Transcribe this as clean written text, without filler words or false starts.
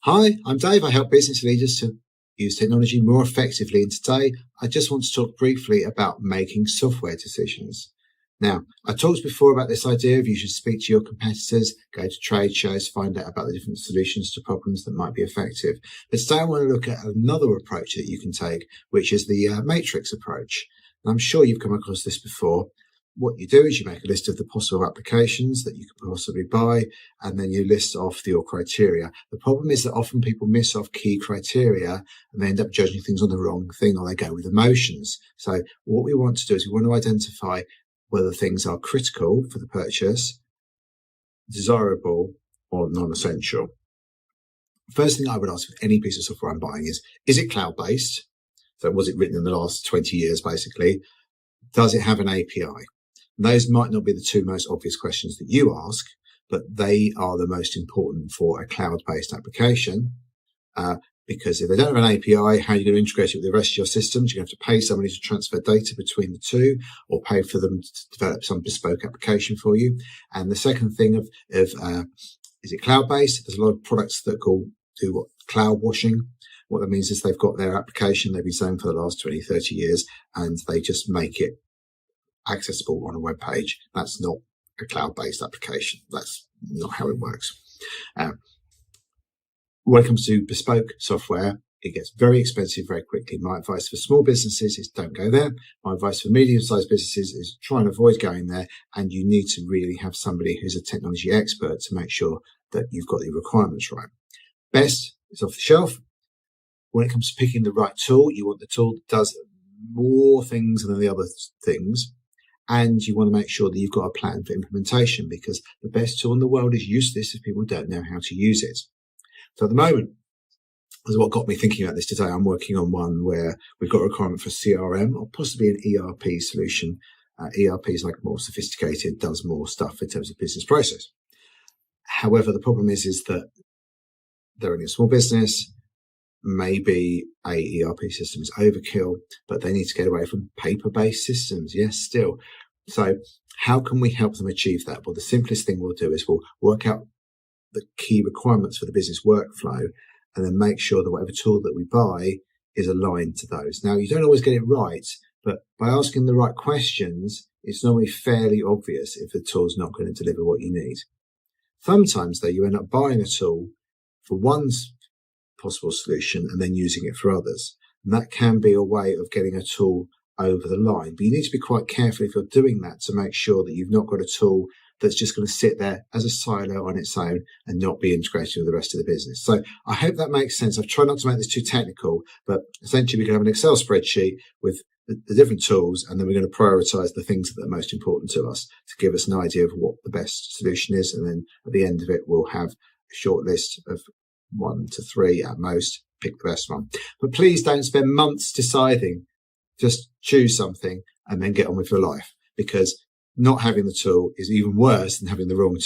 Hi, I'm Dave. I help business leaders to use technology more effectively. And today I just want to talk briefly about making software decisions. Now, I talked before about this idea of you should speak to your competitors, go to trade shows, find out about the different solutions to problems that might be effective. But today I want to look at another approach that you can take, which is the matrix approach. And I'm sure you've come across this before. What you do is you make a list of the possible applications that you could possibly buy, and then you list off your criteria. The problem is that often people miss off key criteria and they end up judging things on the wrong thing, or they go with emotions. So what we want to do is we want to identify whether things are critical for the purchase, desirable, or non-essential. First thing I would ask with any piece of software I'm buying is it cloud-based? So was it written in the last 20 years, basically? Does it have an API? Those might not be the two most obvious questions that you ask, but they are the most important for a cloud-based application. Because if they don't have an API, how are you going to integrate it with the rest of your systems? You're going to have to pay somebody to transfer data between the two, or pay for them to develop some bespoke application for you. And the second thing of is it cloud-based? There's a lot of products that do cloud washing. What that means is they've got their application they've been selling for the last 20, 30 years, and they just make it accessible on a web page. That's not a cloud-based application. That's not how it works. When it comes to bespoke software, it gets very expensive very quickly. My advice for small businesses is don't go there. My advice for medium-sized businesses is try and avoid going there, and you need to really have somebody who's a technology expert to make sure that you've got the requirements right. Best is off the shelf. When it comes to picking the right tool, you want the tool that does more things than the other things. And you want to make sure that you've got a plan for implementation, because the best tool in the world is useless if people don't know how to use it. So at the moment, this is what got me thinking about this today. I'm working on one where we've got a requirement for CRM or possibly an ERP solution. ERP is like more sophisticated, does more stuff in terms of business process. However, the problem is that they're only a small business. Maybe a ERP system is overkill, but they need to get away from paper-based systems. Yes, still. So how can we help them achieve that? Well, the simplest thing we'll do is we'll work out the key requirements for the business workflow, and then make sure that whatever tool that we buy is aligned to those. Now, you don't always get it right, but by asking the right questions, it's normally fairly obvious if the tool's not going to deliver what you need. Sometimes, though, you end up buying a tool for one possible solution and then using it for others. And that can be a way of getting a tool over the line. But you need to be quite careful if you're doing that to make sure that you've not got a tool that's just going to sit there as a silo on its own and not be integrated with the rest of the business. So I hope that makes sense. I've tried not to make this too technical, but essentially we can have an Excel spreadsheet with the different tools, and then we're going to prioritize the things that are most important to us to give us an idea of what the best solution is. And then at the end of it, we'll have a short list of 1 to 3 at most. Pick the best one. But please don't spend months deciding. Just choose something and then get on with your life, because not having the tool is even worse than having the wrong tool.